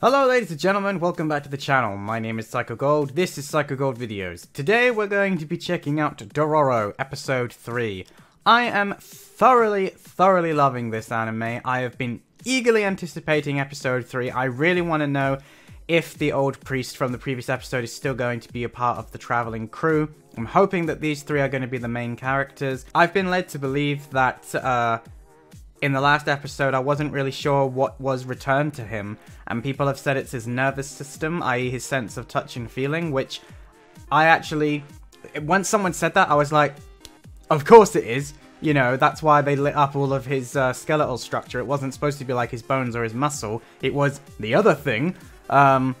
Hello ladies and gentlemen, welcome back to the channel. My name is Psycho Gold, this is Psycho Gold Videos. Today we're going to be checking out Dororo, episode 3. I am thoroughly loving this anime. I have been eagerly anticipating episode 3. I really want to know if the old priest from the previous episode is still going to be a part of the traveling crew. I'm hoping that these three are going to be the main characters. I've been led to believe that in the last episode I wasn't really sure what was returned to him, and people have said it's his nervous system, i.e. his sense of touch and feeling, which I actually, once someone said that, I was like, of course it is. You know, that's why they lit up all of his skeletal structure. It wasn't supposed to be like his bones or his muscle. It was the other thing. Why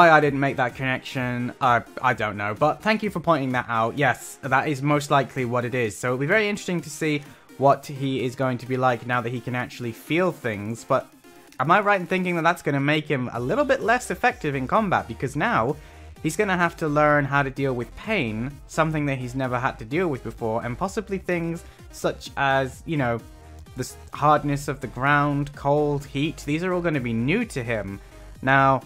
I didn't make that connection, I don't know. But thank you for pointing that out. Yes, that is most likely what it is. So it'll be very interesting to see what he is going to be like now that he can actually feel things. But am I right in thinking that that's going to make him a little bit less effective in combat? Because now he's going to have to learn how to deal with pain, something that he's never had to deal with before, and possibly things such as, you know, the hardness of the ground, cold, heat. These are all going to be new to him. Now,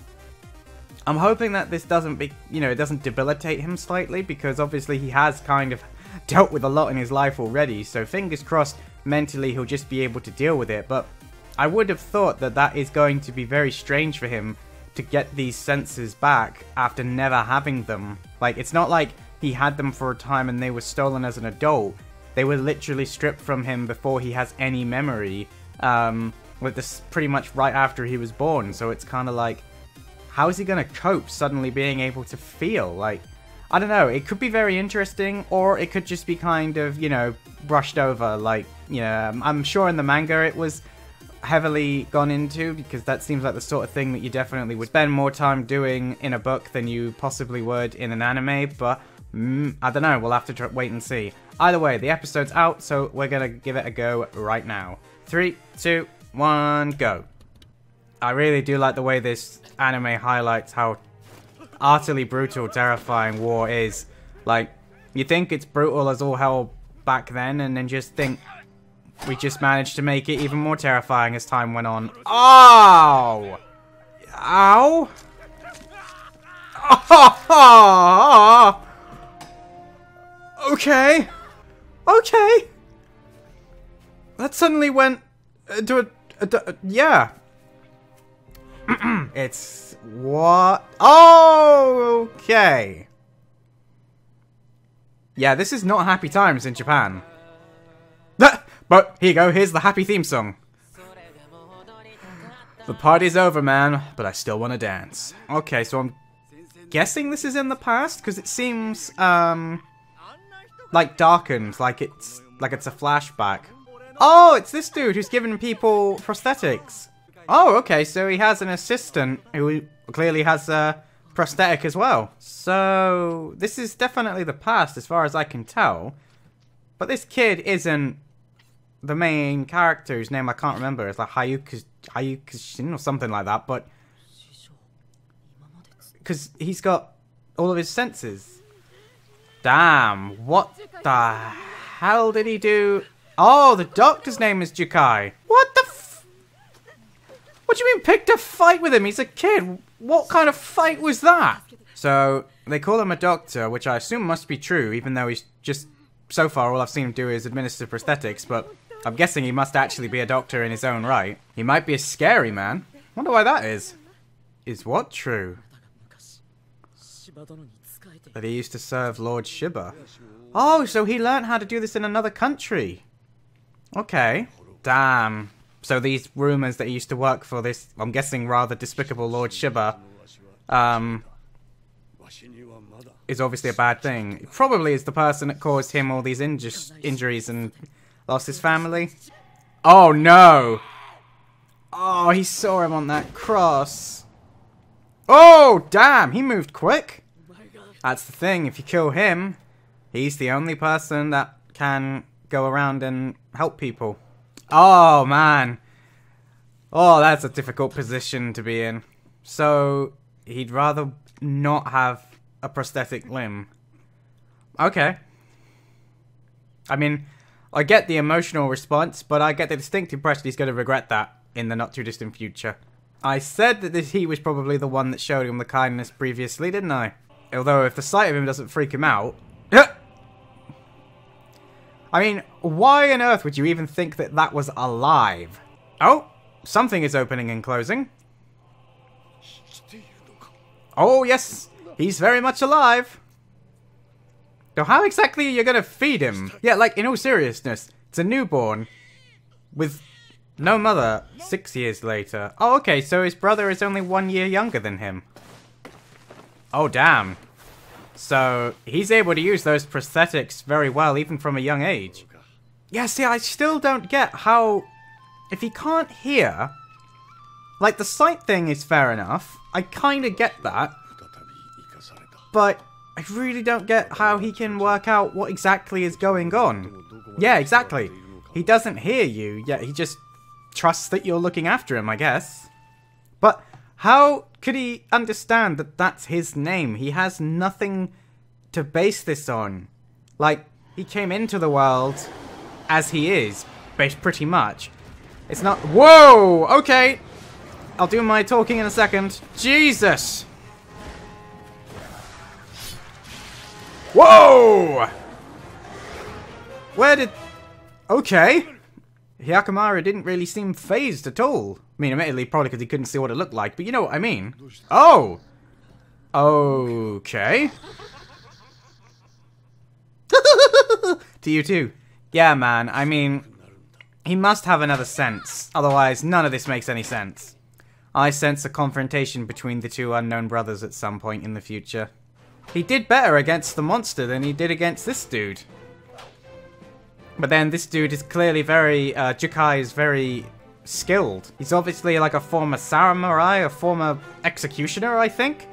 I'm hoping that this doesn't it doesn't debilitate him slightly, because obviously he has kind of dealt with a lot in his life already, so fingers crossed mentally he'll just be able to deal with it. But I would have thought that that is going to be very strange for him to get these senses back after never having them. Like, it's not like he had them for a time and they were stolen as an adult. They were literally stripped from him before he has any memory, with this pretty much right after he was born. So it's kind of like, how is he going to cope suddenly being able to feel? Like, I don't know, it could be very interesting, or it could just be kind of, you know, brushed over. Like, you know, I'm sure in the manga it was heavily gone into, because that seems like the sort of thing that you definitely would spend more time doing in a book than you possibly would in an anime. But I don't know, we'll have to wait and see. Either way, the episode's out, so we're gonna give it a go right now. 3, 2, 1, go. I really do like the way this anime highlights how utterly brutal, terrifying war is. Like, you think it's brutal as all hell back then, and then just think we just managed to make it even more terrifying as time went on. Oh! Ow! Oh! Okay. Okay. That suddenly went to yeah. It's what? Oh, okay. Yeah, this is not happy times in Japan. But here you go, here's the happy theme song. The party's over, man, but I still want to dance. Okay, so I'm guessing this is in the past, because it seems like darkened, like it's a flashback. Oh, it's this dude who's giving people prosthetics. Oh, okay, so he has an assistant who clearly has a prosthetic as well. So this is definitely the past as far as I can tell. But this kid isn't the main character, whose name I can't remember. It's like Hayukashin or something like that, but because he's got all of his senses. Damn, what the hell did he do? Oh, the doctor's name is Jukai. What the What do you mean picked a fight with him? He's a kid. What kind of fight was that? So, they call him a doctor, which I assume must be true, even though he's just, so far all I've seen him do is administer prosthetics, but I'm guessing he must actually be a doctor in his own right. He might be a scary man. Wonder why that is. Is what true? That he used to serve Lord Shiba. Oh, so he learned how to do this in another country. Okay. Damn. So these rumors that he used to work for this, I'm guessing, rather despicable Lord Shiba, is obviously a bad thing. It probably is the person that caused him all these injuries and lost his family. Oh no! Oh, he saw him on that cross. Oh, damn! He moved quick. That's the thing, if you kill him, he's the only person that can go around and help people. Oh, man. Oh, that's a difficult position to be in. So, he'd rather not have a prosthetic limb. Okay. I mean, I get the emotional response, but I get the distinct impression he's going to regret that in the not too distant future. I said that he was probably the one that showed him the kindness previously, didn't I? Although if the sight of him doesn't freak him out... I mean, why on earth would you even think that that was alive? Oh, something is opening and closing. Oh, yes, he's very much alive. So how exactly are you going to feed him? Yeah, like, in all seriousness, it's a newborn with no mother 6 years later. Oh, okay, so his brother is only 1 year younger than him. Oh, damn. So, he's able to use those prosthetics very well, even from a young age. Yeah, see, I still don't get how... If he can't hear... Like, the sight thing is fair enough. I kind of get that. But I really don't get how he can work out what exactly is going on. Yeah, exactly. He doesn't hear you, yet he just trusts that you're looking after him, I guess. But how could he understand that that's his name? He has nothing to base this on. Like, he came into the world as he is, pretty much. It's not... Whoa! Okay! I'll do my talking in a second. Jesus! Whoa! Where did... Okay. Hyakkimaru didn't really seem phased at all. I mean, admittedly, probably because he couldn't see what it looked like, but you know what I mean. Oh! Okay. To you too. Yeah, man, I mean... He must have another sense. Otherwise, none of this makes any sense. I sense a confrontation between the two unknown brothers at some point in the future. He did better against the monster than he did against this dude. But then this dude is clearly very... Jukai is very skilled. He's obviously like a former samurai, a former executioner, I think.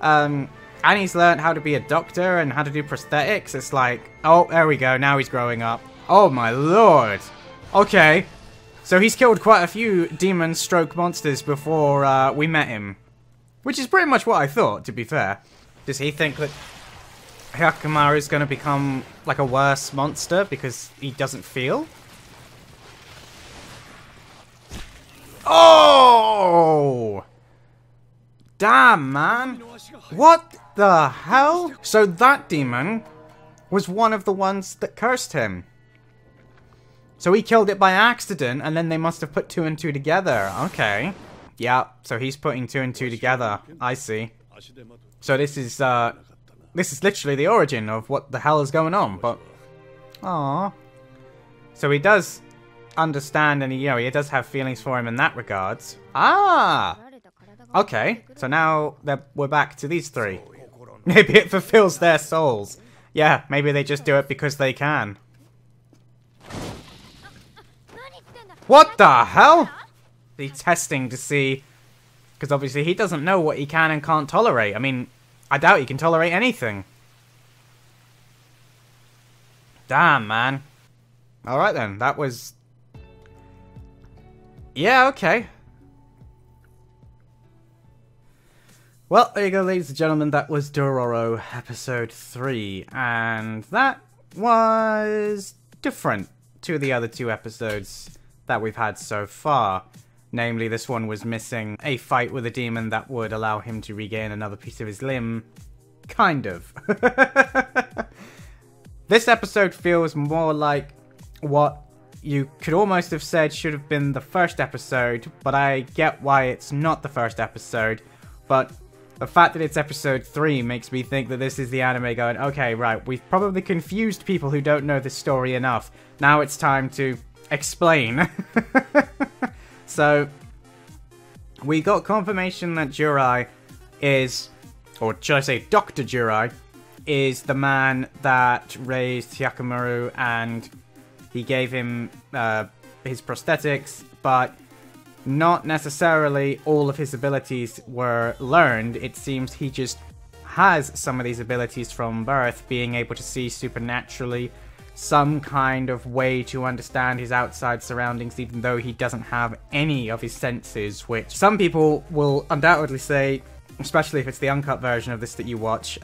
And he's learned how to be a doctor and how to do prosthetics. It's like, oh, there we go. Now he's growing up. Oh my lord. Okay. So he's killed quite a few demon stroke monsters before we met him. Which is pretty much what I thought, to be fair. Does he think that Hyakkimaru is going to become like a worse monster because he doesn't feel? Oh! Damn, man. What the hell? So that demon was one of the ones that cursed him. So he killed it by accident, and then they must have put 2 and 2 together. Okay. Yeah, so he's putting 2 and 2 together. I see. So this is literally the origin of what the hell is going on, but... Aww. So he does understand, and he does have feelings for him in that regards. Ah! Okay, so now we're back to these 3. Maybe it fulfills their souls. Yeah, maybe they just do it because they can. What the hell? He's testing to see... Because obviously he doesn't know what he can and can't tolerate. I mean, I doubt he can tolerate anything. Damn, man. Alright then, that was... Yeah, okay. Well, there you go, ladies and gentlemen. That was Dororo episode 3. And that was different to the other 2 episodes that we've had so far. Namely, this one was missing a fight with a demon that would allow him to regain another piece of his limb. Kind of. This episode feels more like what you could almost have said should have been the first episode, but I get why it's not the first episode. But the fact that it's episode 3 makes me think that this is the anime going, okay, right, we've probably confused people who don't know this story enough. Now it's time to explain. So, we got confirmation that Jurai is, or should I say Dr. Jurai, is the man that raised Hyakkimaru, and he gave him his prosthetics, but not necessarily all of his abilities were learned. It seems he just has some of these abilities from birth, being able to see supernaturally, some kind of way to understand his outside surroundings, even though he doesn't have any of his senses, which some people will undoubtedly say, especially if it's the uncut version of this that you watch,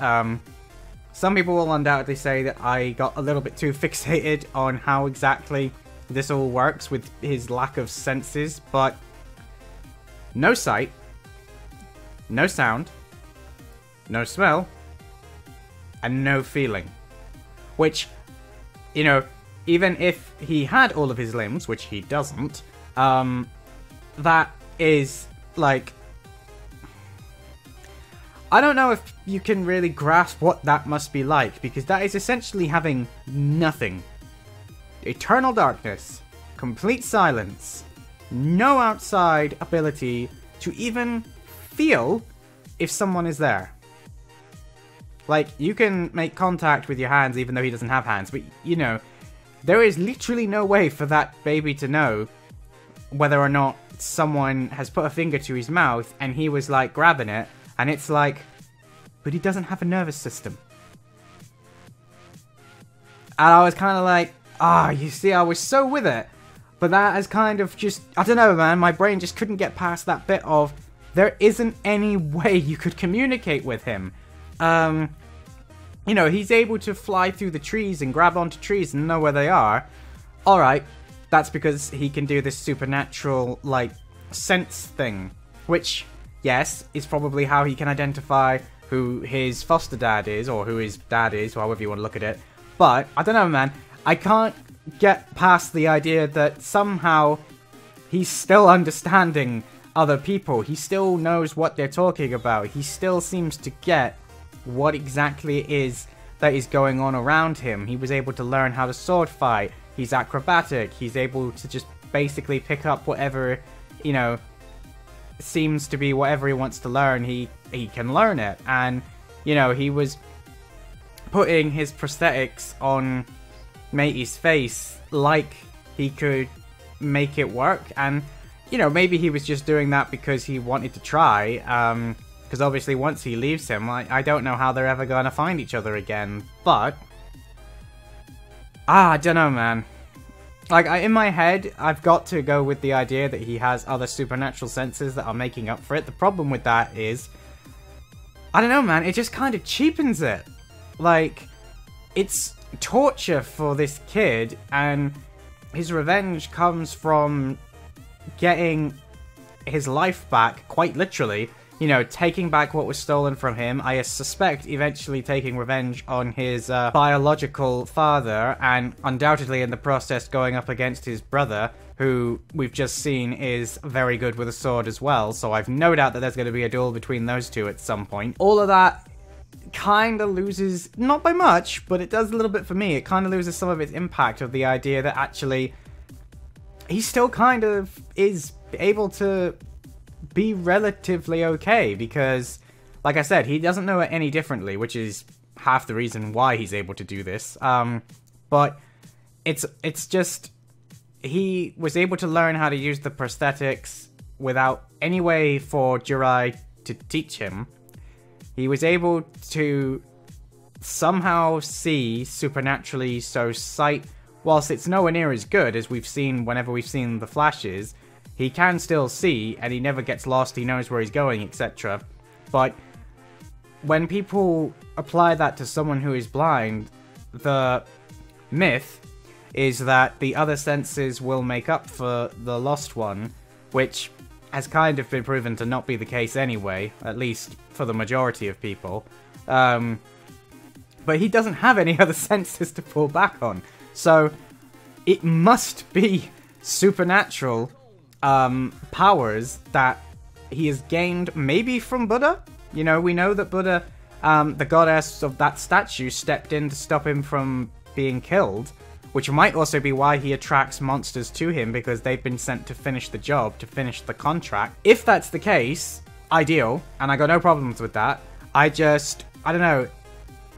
some people will undoubtedly say that I got a little bit too fixated on how exactly this all works with his lack of senses, but no sight, no sound, no smell, and no feeling. Which, you know, even if he had all of his limbs, which he doesn't, that is, like... I don't know if you can really grasp what that must be like, because that is essentially having nothing. Eternal darkness, complete silence, no outside ability to even feel if someone is there. Like, you can make contact with your hands even though he doesn't have hands, but, you know, there is literally no way for that baby to know whether or not someone has put a finger to his mouth and he was, like, grabbing it, and it's like, but he doesn't have a nervous system. And I was kind of like, you see, I was so with it. But that is kind of just, I don't know, man, my brain just couldn't get past that bit of, there isn't any way you could communicate with him. You know, he's able to fly through the trees and grab onto trees and know where they are. Alright, that's because he can do this supernatural, like, sense thing. Which, yes, is probably how he can identify who his foster dad is, or who his dad is, however you want to look at it. But, I don't know, man, I can't get past the idea that somehow he's still understanding other people. He still knows what they're talking about. He still seems to get what exactly it is that is going on around him. He was able to learn how to sword fight. He's acrobatic. He's able to just basically pick up whatever, you know, seems to be whatever he wants to learn. He can learn it. And, you know, he was putting his prosthetics on Matey's face like he could make it work. And, you know, maybe he was just doing that because he wanted to try. Because obviously once he leaves him, I don't know how they're ever going to find each other again. But, I don't know, man. Like, in my head, I've got to go with the idea that he has other supernatural senses that are making up for it. The problem with that is, I don't know, man, it just kind of cheapens it. Like, it's torture for this kid, and his revenge comes from getting his life back, quite literally. You know, taking back what was stolen from him. I suspect eventually taking revenge on his biological father, and undoubtedly in the process going up against his brother, who we've just seen is very good with a sword as well. So I've no doubt that there's going to be a duel between those two at some point. All of that kind of loses, not by much, but it does a little bit for me. It kind of loses some of its impact of the idea that actually he still kind of is able to be relatively okay, because, like I said, he doesn't know it any differently, which is half the reason why he's able to do this. But it's just, he was able to learn how to use the prosthetics without any way for Jirai to teach him. He was able to somehow see supernaturally, so sight, whilst it's nowhere near as good as we've seen whenever we've seen the flashes, he can still see, and he never gets lost, he knows where he's going, etc. But when people apply that to someone who is blind, the myth is that the other senses will make up for the lost one, which has kind of been proven to not be the case anyway, at least for the majority of people. But he doesn't have any other senses to fall back on. So it must be supernatural powers that he has gained, maybe from Buddha. You know, we know that Buddha, the goddess of that statue, stepped in to stop him from being killed, which might also be why he attracts monsters to him, because they've been sent to finish the job, to finish the contract. If that's the case, ideal, and I got no problems with that. I don't know,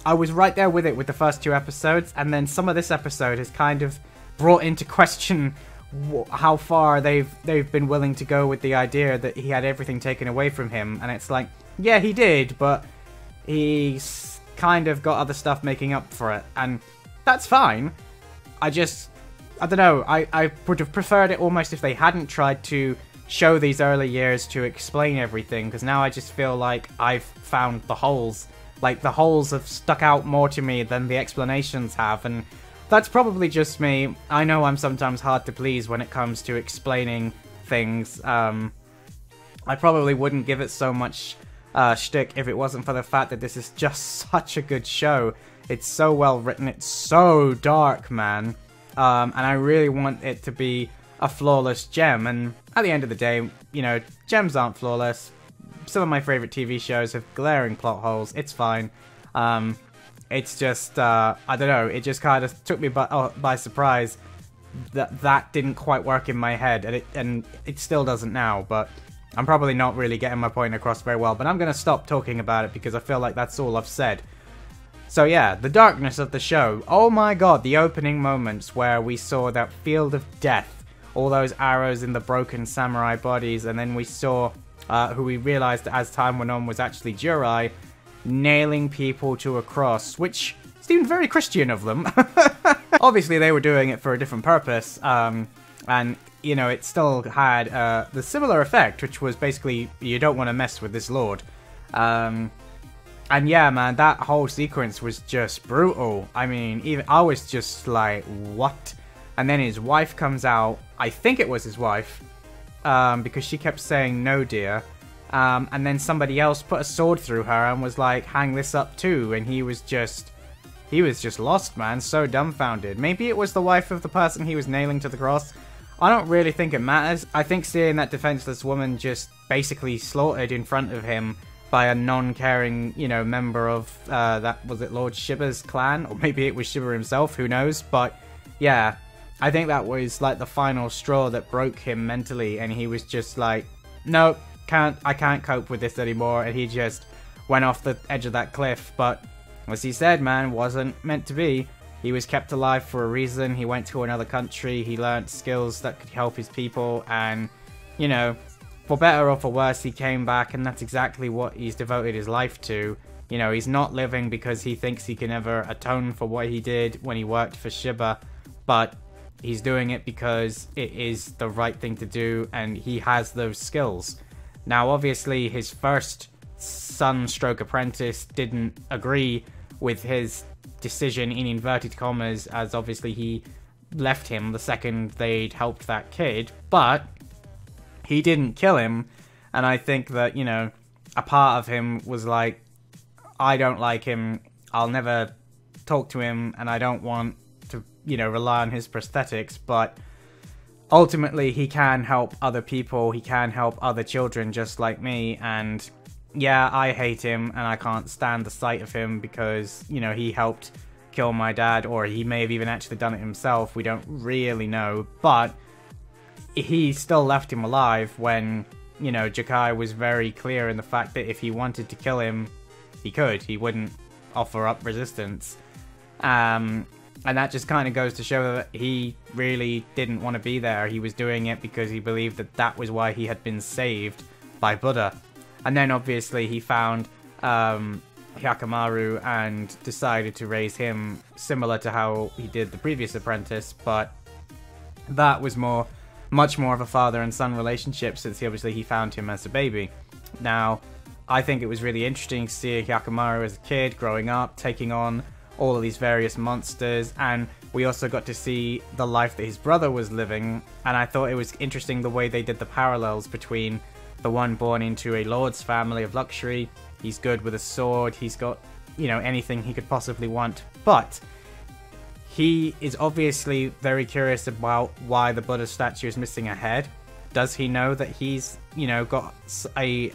I was right there with it with the first two episodes, and then some of this episode has kind of brought into question how far they've been willing to go with the idea that he had everything taken away from him. And it's like, yeah, he did, but he's kind of got other stuff making up for it, and that's fine. I don't know, I would have preferred it almost if they hadn't tried to show these early years to explain everything, because now I just feel like I've found the holes. Like, the holes have stuck out more to me than the explanations have, and that's probably just me. I know I'm sometimes hard to please when it comes to explaining things. I probably wouldn't give it so much shtick if it wasn't for the fact that this is just such a good show. It's so well written, it's so dark, man. And I really want it to be a flawless gem, and at the end of the day, you know, gems aren't flawless. Some of my favorite TV shows have glaring plot holes, it's fine. It's just, I don't know, it just kind of took me by surprise that didn't quite work in my head, and it still doesn't now, but I'm probably not really getting my point across very well, but I'm going to stop talking about it because I feel like that's all I've said. So yeah, the darkness of the show. Oh my god, the opening moments where we saw that field of death, all those arrows in the broken samurai bodies, and then we saw who we realized as time went on was actually Jurai, nailing people to a cross, which seemed very Christian of them. Obviously they were doing it for a different purpose, and you know, it still had the similar effect, which was basically you don't want to mess with this lord. And yeah, man, that whole sequence was just brutal. I mean, even I was just like, what? And then his wife comes out. I think it was his wife, because she kept saying, no, dear. And then somebody else put a sword through her and was like, hang this up too. And he was just lost, man. So dumbfounded. Maybe it was the wife of the person he was nailing to the cross. I don't really think it matters. I think seeing that defenseless woman just basically slaughtered in front of him by a non-caring, you know, member of, that, was it Lord Shiba's clan? Or maybe it was Shiba himself, who knows? But, yeah, I think that was, like, the final straw that broke him mentally, and he was just like, no, I can't cope with this anymore, and he just went off the edge of that cliff. But, as he said, man, wasn't meant to be. He was kept alive for a reason. He went to another country, he learned skills that could help his people, and, you know, for better or for worse, he came back, and that's exactly what he's devoted his life to. You know, he's not living because he thinks he can ever atone for what he did when he worked for Shiba, but he's doing it because it is the right thing to do, and he has those skills. Now, obviously, his first son-stroke-apprentice didn't agree with his decision, in inverted commas, as obviously he left him the second they'd helped that kid, but he didn't kill him, and I think that, you know, a part of him was like, I don't like him, I'll never talk to him, and I don't want to, you know, rely on his prosthetics, but ultimately he can help other people, he can help other children just like me, and yeah, I hate him, and I can't stand the sight of him because, you know, he helped kill my dad, or he may have even actually done it himself, we don't really know, but he still left him alive when, you know, Jakai was very clear in the fact that if he wanted to kill him, he could. He wouldn't offer up resistance. And that just kind of goes to show that he really didn't want to be there. He was doing it because he believed that that was why he had been saved by Buddha. And then obviously he found Hyakkimaru and decided to raise him similar to how he did the previous apprentice, but that was much more of a father and son relationship, since obviously he found him as a baby. Now, I think it was really interesting to see Hyakkimaru as a kid growing up, taking on all of these various monsters, and we also got to see the life that his brother was living, and I thought it was interesting the way they did the parallels between the one born into a lord's family of luxury. He's good with a sword, he's got, you know, anything he could possibly want, but he is obviously very curious about why the Buddha statue is missing a head. Does he know that he's, you know, got a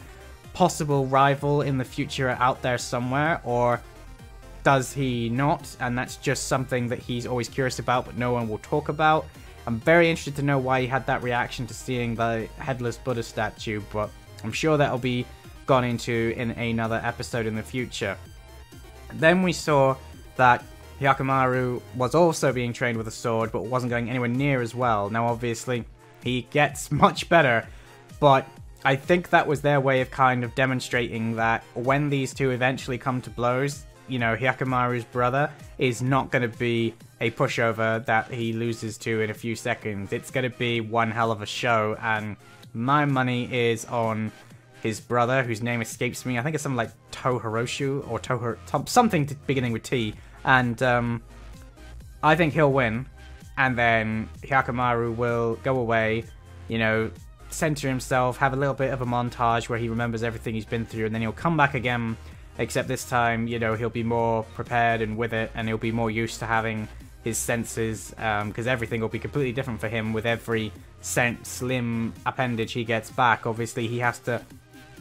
possible rival in the future out there somewhere, or does he not? And that's just something that he's always curious about, but no one will talk about. I'm very interested to know why he had that reaction to seeing the headless Buddha statue, but I'm sure that'll be gone into in another episode in the future. Then we saw that Hyakkimaru was also being trained with a sword, but wasn't going anywhere near as well. Now, obviously, he gets much better, but I think that was their way of kind of demonstrating that when these two eventually come to blows, you know, Hyakkimaru's brother is not going to be a pushover that he loses to in a few seconds. It's going to be one hell of a show, and my money is on his brother, whose name escapes me. I think it's something like Tohoroshu, or something beginning with T. And I think he'll win, and then Hyakkimaru will go away, you know, center himself, have a little bit of a montage where he remembers everything he's been through, and then he'll come back again, except this time, you know, he'll be more prepared and with it, and he'll be more used to having his senses, because everything will be completely different for him with every sense limb appendage he gets back. Obviously, he has to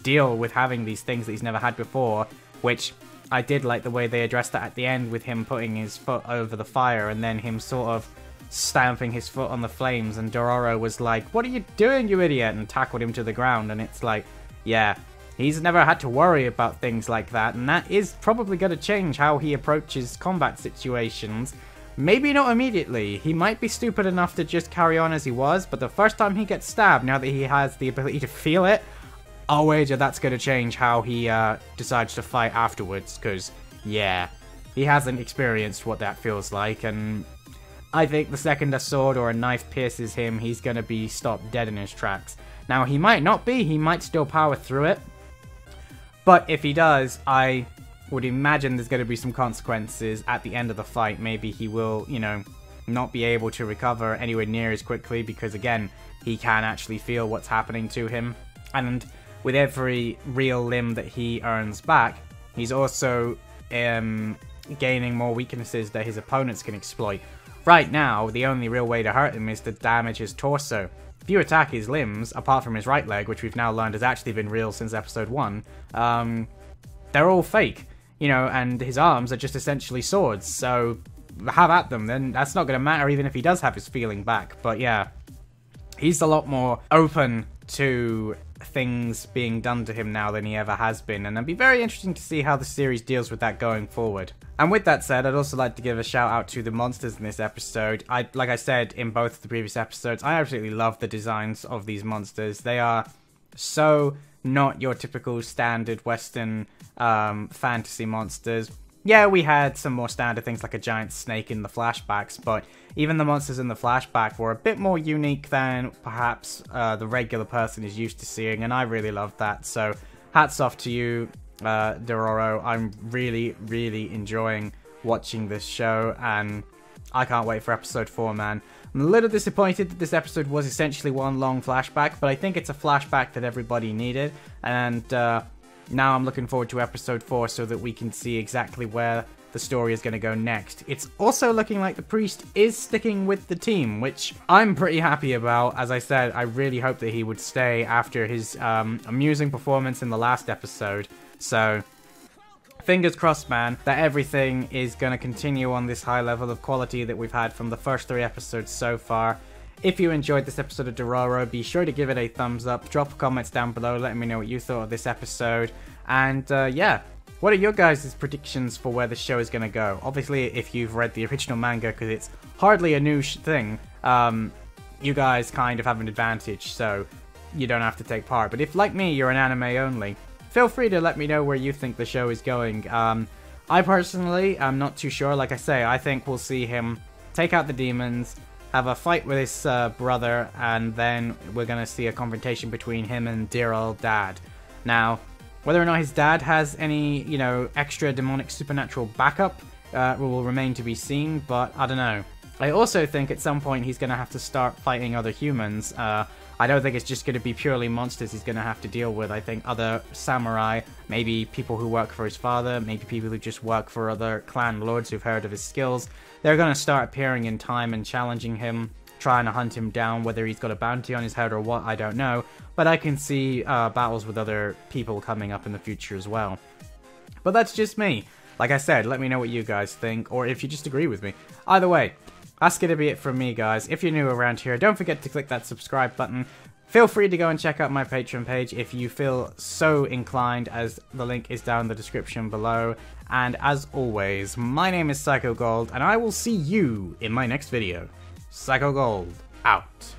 deal with having these things that he's never had before, which I did like the way they addressed that at the end with him putting his foot over the fire and then him sort of stamping his foot on the flames, and Dororo was like, "What are you doing, you idiot?" and tackled him to the ground. And it's like, yeah, he's never had to worry about things like that, and that is probably going to change how he approaches combat situations. Maybe not immediately. He might be stupid enough to just carry on as he was, but the first time he gets stabbed, now that he has the ability to feel it, I'll wager that's going to change how he decides to fight afterwards, because, yeah, he hasn't experienced what that feels like, and I think the second a sword or a knife pierces him, he's going to be stopped dead in his tracks. Now, he might not be, he might still power through it, but if he does, I would imagine there's going to be some consequences at the end of the fight. Maybe he will, you know, not be able to recover anywhere near as quickly because, again, he can actually feel what's happening to him. And with every real limb that he earns back, he's also gaining more weaknesses that his opponents can exploit. Right now, the only real way to hurt him is to damage his torso. If you attack his limbs, apart from his right leg, which we've now learned has actually been real since episode 1, they're all fake. You know, and his arms are just essentially swords, so have at them, then that's not going to matter even if he does have his feeling back. But yeah, he's a lot more open to things being done to him now than he ever has been, and it'd be very interesting to see how the series deals with that going forward. And with that said, I'd also like to give a shout out to the monsters in this episode. Like I said in both of the previous episodes, I absolutely love the designs of these monsters. They are so not your typical standard Western fantasy monsters. Yeah, we had some more standard things like a giant snake in the flashbacks, but even the monsters in the flashback were a bit more unique than perhaps the regular person is used to seeing, and I really loved that. So hats off to you, Dororo. I'm really, really enjoying watching this show, and I can't wait for episode 4, man. I'm a little disappointed that this episode was essentially one long flashback, but I think it's a flashback that everybody needed, and now I'm looking forward to episode 4 so that we can see exactly where the story is going to go next. It's also looking like the priest is sticking with the team, which I'm pretty happy about. As I said, I really hope that he would stay after his amusing performance in the last episode. So fingers crossed, man, that everything is going to continue on this high level of quality that we've had from the first 3 episodes so far. If you enjoyed this episode of Dororo, be sure to give it a thumbs up, drop comments down below, letting me know what you thought of this episode, and yeah, what are your guys' predictions for where the show is going to go? Obviously, if you've read the original manga, because it's hardly a new thing, you guys kind of have an advantage, so you don't have to take part. But if, like me, you're an anime only, feel free to let me know where you think the show is going. I personally am not too sure. Like I say, I think we'll see him take out the demons, have a fight with his brother, and then we're going to see a confrontation between him and dear old dad. Now, whether or not his dad has any, you know, extra demonic supernatural backup will remain to be seen, but I don't know. I also think at some point he's going to have to start fighting other humans. I don't think it's just going to be purely monsters he's going to have to deal with. I think other samurai, maybe people who work for his father, maybe people who just work for other clan lords who've heard of his skills, they're going to start appearing in time and challenging him, trying to hunt him down, whether he's got a bounty on his head or what, I don't know. But I can see battles with other people coming up in the future as well. But that's just me. Like I said, let me know what you guys think, or if you just agree with me. Either way, that's going to be it from me, guys. If you're new around here, don't forget to click that subscribe button. Feel free to go and check out my Patreon page if you feel so inclined, as the link is down in the description below. And as always, my name is Psycho Gold, and I will see you in my next video. Psycho Gold, out.